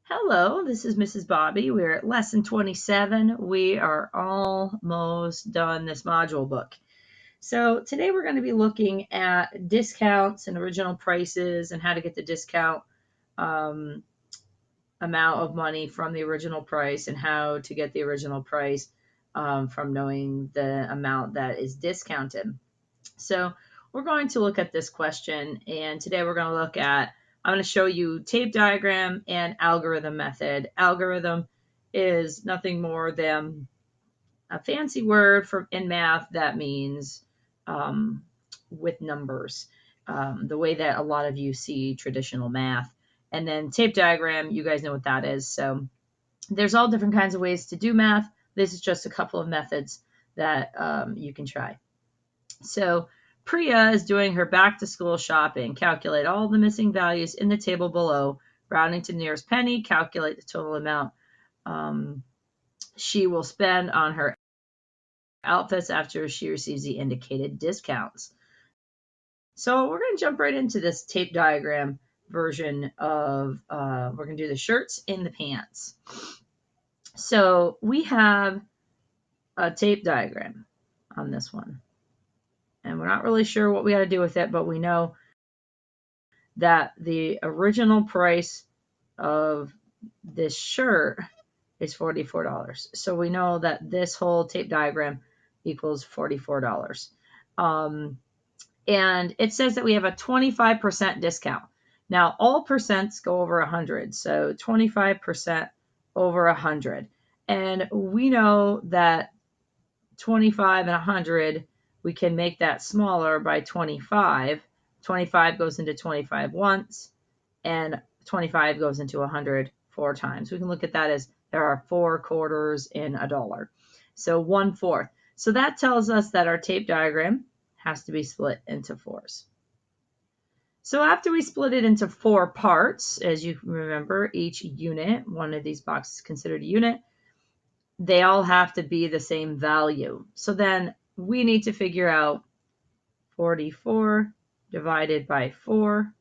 Hello, this is Mrs. Bobby. We're at lesson 27. We are almost done this module book. So today we're going to be looking at discounts and original prices and how to get the discount amount of money from the original price and how to get the original price from knowing the amount that is discounted. So we're going to look at this question, and today we're going to look at, I'm going to show you tape diagram and algorithm method. Algorithm is nothing more than a fancy word in math that means with numbers, the way that a lot of you see traditional math. And then tape diagram, you guys know what that is. So there's all different kinds of ways to do math. This is just a couple of methods that you can try. So Priya is doing her back to school shopping. Calculate all the missing values in the table below. Rounding to nearest penny, calculate the total amount she will spend on her outfits after she receives the indicated discounts. So we're going to jump right into this tape diagram version of, we're going to do the shirts and the pants. So we have a tape diagram on this one. And we're not really sure what we got to do with it, but we know that the original price of this shirt is $44. So we know that this whole tape diagram equals $44. And it says that we have a 25% discount. Now, all percents go over 100, so 25% over 100. And we know that 25 and 100, we can make that smaller by 25. 25 goes into 25 once, and 25 goes into 100 4 times. We can look at that as there are 4 quarters in a dollar. So 1/4. So that tells us that our tape diagram has to be split into 4s. So after we split it into 4 parts, as you remember, each unit, one of these boxes is considered a unit, they all have to be the same value. So then we need to figure out 44 divided by 4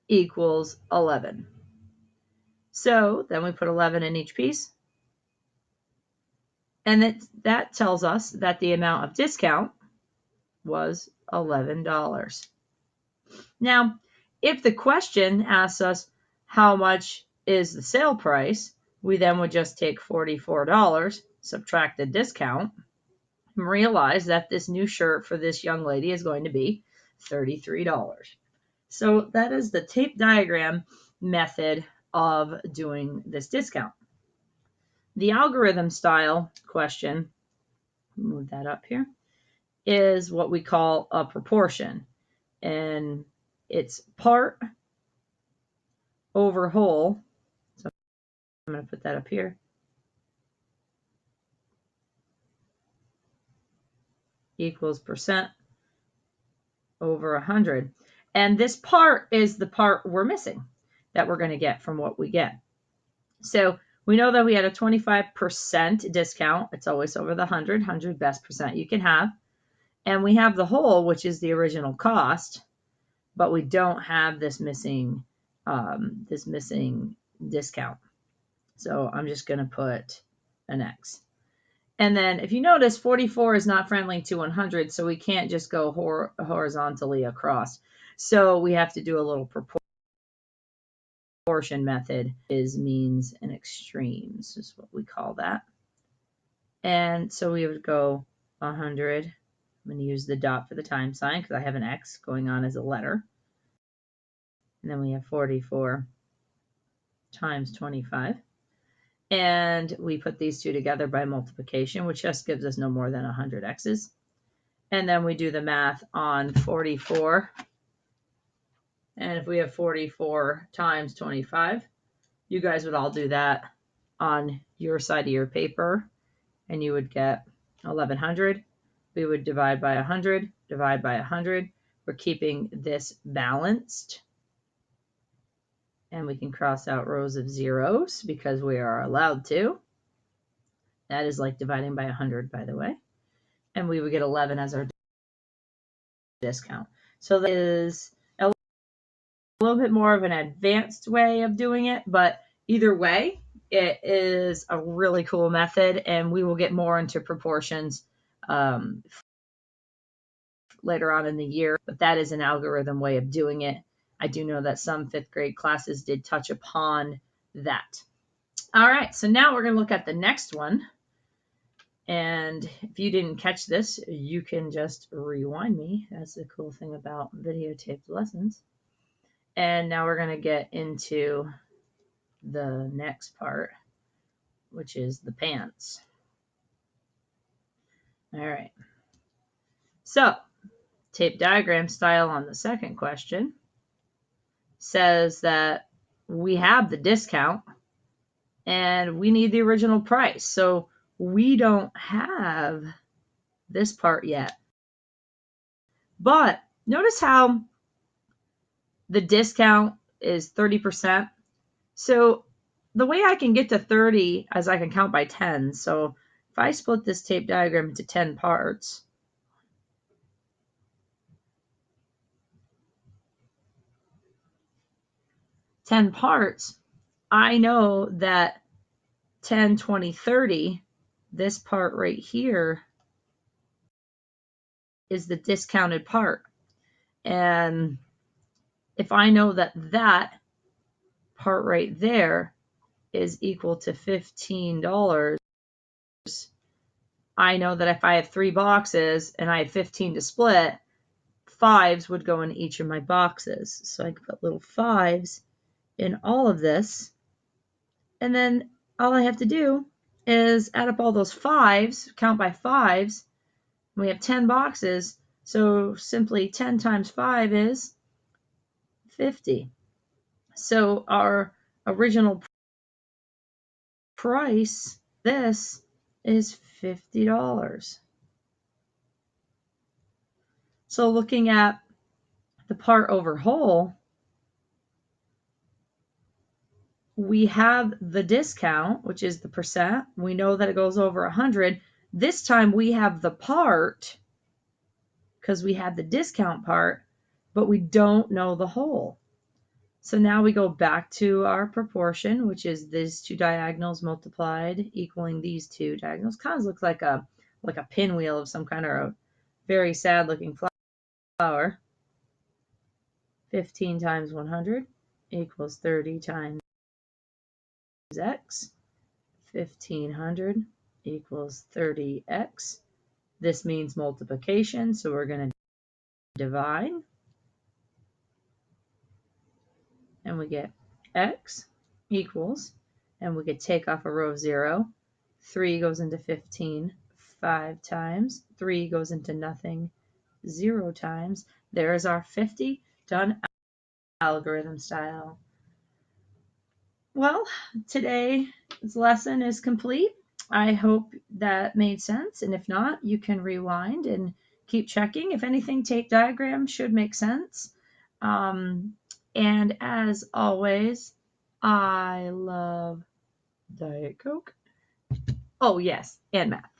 equals 11. So then we put 11 in each piece. And that tells us that the amount of discount was $11. Now, if the question asks us how much is the sale price, we then would just take $44, subtract the discount, and realize that this new shirt for this young lady is going to be $33. So that is the tape diagram method of doing this discount. The algorithm style question, move that up here, is what we call a proportion. And it's part over whole. So I'm going to put that up here. Equals percent over 100. And this part is the part we're missing that we're going to get from what we get. So we know that we had a 25% discount. It's always over the 100 best percent you can have. And we have the whole, which is the original cost, but we don't have this missing discount. So I'm just going to put an X. And then if you notice, 44 is not friendly to 100, so we can't just go horizontally across. So we have to do a little proportion method, is means and extremes is what we call that. And so we would go 100. I'm going to use the dot for the time sign because I have an X going on as a letter. And then we have 44 times 25. And we put these two together by multiplication, which just gives us no more than 100 x's. And then we do the math on 44. And if we have 44 times 25, you guys would all do that on your side of your paper, and you would get 1100. We would divide by 100, divide by 100. We're keeping this balanced. And we can cross out rows of zeros because we are allowed to. That is like dividing by 100, by the way. And we would get 11 as our discount. So that is a little bit more of an advanced way of doing it, but either way, it is a really cool method, and we will get more into proportions later on in the year, but that is an algorithm way of doing it. I do know that some 5th grade classes did touch upon that. All right, so now we're going to look at the next one. And if you didn't catch this, you can just rewind me. That's the cool thing about videotaped lessons. And now we're going to get into the next part, which is the pants. All right. So, tape diagram style on the second question says that we have the discount and we need the original price. So we don't have this part yet. But notice how the discount is 30%. So the way I can get to 30 is I can count by 10. So if I split this tape diagram into 10 parts, I know that 10, 20, 30, this part right here is the discounted part. And if I know that that part right there is equal to $15, I know that if I have 3 boxes and I have 15 to split, 5s would go in each of my boxes. So I can put little 5s in all of this. And then all I have to do is add up all those 5s, count by 5s. We have 10 boxes. So simply 10 times 5 is 50. So our original price, this is $50. So looking at the part over whole, we have the discount, which is the percent. We know that it goes over 100. This time we have the part because we had the discount part, but we don't know the whole. So now we go back to our proportion, which is these 2 diagonals multiplied equaling these 2 diagonals. Kind of looks like a pinwheel of some kind, or a very sad looking flower. 15 times 100 equals 30 times x. 1500 equals 30x. This means multiplication, so we're going to divide. And we get x equals, and we could take off a row of 0. 3 goes into 15 5 times. 3 goes into nothing 0 times. There's our 50 done algorithm style. Well, today's lesson is complete. I hope that made sense, and if not, you can rewind and keep checking. If anything, tape diagram should make sense. And as always, I love Diet Coke. Oh, yes, and math.